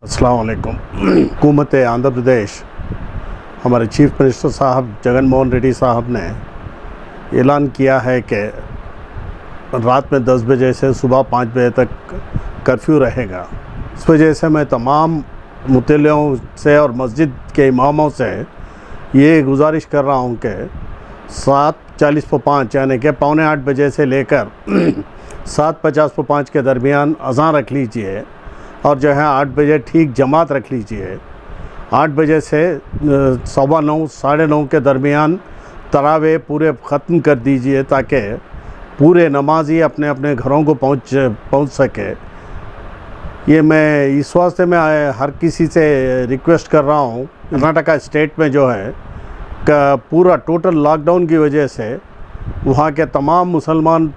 अस्सलाम वालेकुम। हुकूमत आंध्र प्रदेश हमारे चीफ मिनिस्टर साहब जगन मोहन रेड्डी साहब ने ऐलान किया है कि रात में 10 बजे से सुबह 5 बजे तक कर्फ्यू रहेगा। इस वजह से मैं तमाम मुतल्लियों से और मस्जिद के इमामों से ये गुजारिश कर रहा हूँ कि 7:40-5 यानी कि 7:45 बजे से लेकर 7:50-5 के दरमियान अज़ान रख लीजिए और जो है 8 बजे ठीक जमात रख लीजिए। 8 बजे से 9:15 9:30 के दरमियान तरावे पूरे ख़त्म कर दीजिए ताकि पूरे नमाजी अपने अपने घरों को पहुंच सके। ये मैं इस वास्ते में हर किसी से रिक्वेस्ट कर रहा हूँ। कर्नाटका स्टेट में जो है पूरा टोटल लॉकडाउन की वजह से वहाँ के तमाम मुसलमान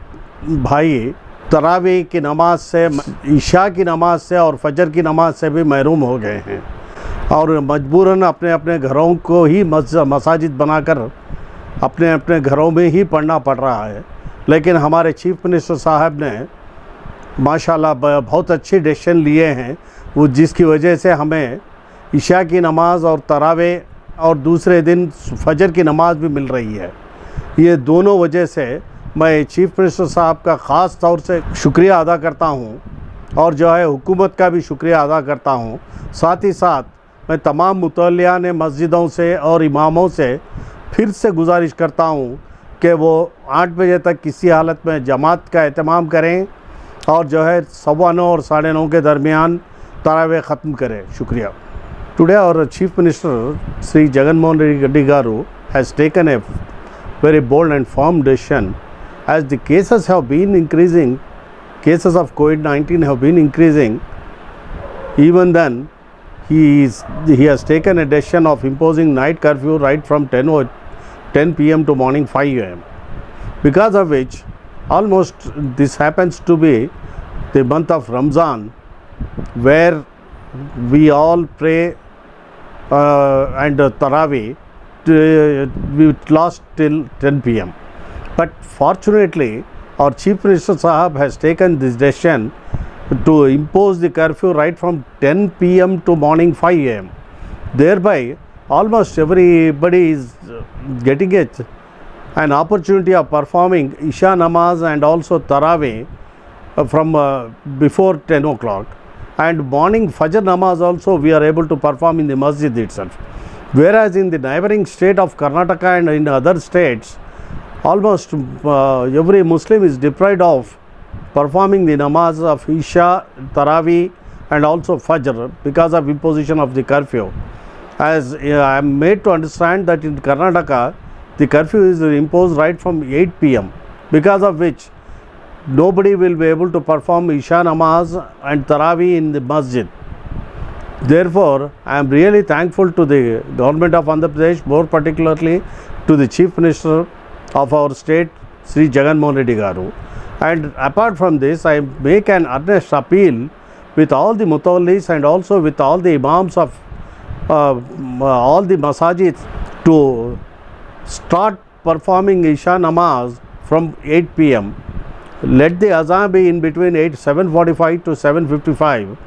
भाई तरावी की नमाज से, ईशा की नमाज से और फजर की नमाज से भी महरूम हो गए हैं और मजबूरन अपने अपने घरों को ही मसाजिद बनाकर अपने अपने घरों में ही पढ़ना पड़ रहा है। लेकिन हमारे चीफ मिनिस्टर साहब ने माशाल्लाह बहुत अच्छी डिसीजन लिए हैं, वो जिसकी वजह से हमें ईशा की नमाज और तरावे और दूसरे दिन फजर की नमाज भी मिल रही है। ये दोनों वजह से मैं चीफ मिनिस्टर साहब का ख़ास तौर से शुक्रिया अदा करता हूँ और जो है हुकूमत का भी शुक्रिया अदा करता हूँ। साथ ही साथ मैं तमाम मुतल्लियान मस्जिदों से और इमामों से फिर से गुजारिश करता हूँ कि वो 8 बजे तक किसी हालत में जमात का एहतमाम करें और जो है 9:15 और 9:30 के दरमियान तरावे ख़त्म करें। शुक्रिया। Today our Chief Minister Sri Jagan Mohan Reddy Garu has taken a very bold and firm decision. As the cases have been increasing, cases of COVID-19 have been increasing, even then he has taken a decision of imposing night curfew right from 10 p.m. to morning 5 a.m. Because of which almost this happens to be the month of Ramzan, where we all pray and Taraweeh we last till 10 p.m. But fortunately our Chief Minister Sahab has taken this decision to impose the curfew right from 10 p.m. to morning 5 a.m. Thereby almost everybody is getting an opportunity of performing Isha Namaz and also Taraweeh from before 10 o'clock, and morning Fajr Namaz also we are able to perform in the masjid itself. Whereas in the neighboring state of Karnataka and in other states, almost every Muslim is deprived of performing the namaz of Isha, Taraweeh and also Fajr because of imposition of the curfew. As I am made to understand that in Karnataka the curfew is imposed right from 8 p.m. because of which nobody will be able to perform Isha Namaz and Taraweeh in the masjid. Therefore, I am really thankful to the government of Andhra Pradesh, more particularly to the Chief Minister of our state, Sri Jagan Mohan Reddy Garu. And apart from this, I make an earnest appeal with all the mutawallis and also with all the imams of all the masajid to start performing Isha Namaz from 8 p.m. Let the azan be in between 7:45 to 7:55,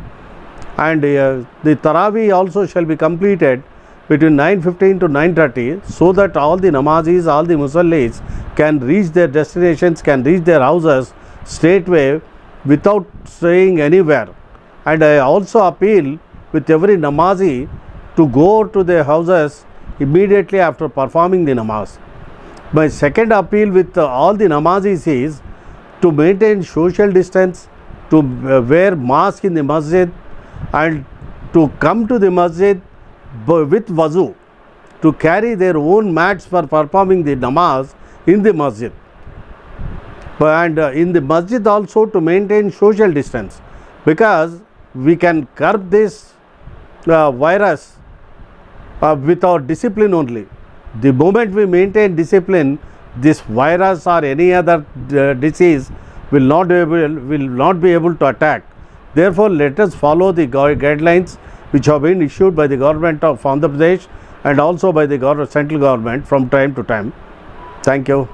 and the Taraweeh also shall be completed between 9:15 to 9:30, so that all the namazis, all the musallis can reach their destinations, can reach their houses straightway without staying anywhere. And I also appeal with every namazi to go to their houses immediately after performing the namaz. My second appeal with all the namazis is to maintain social distance, to wear mask in the masjid and to come to the masjid with wuzu, to carry their own mats for performing the namaz in the masjid, and in the masjid also to maintain social distance, because we can curb this virus with our discipline only. The moment we maintain discipline, this virus or any other disease will not be able to attack. Therefore, let us follow the guidelines which have been issued by the government of Andhra Pradesh and also by the central government from time to time. Thank you.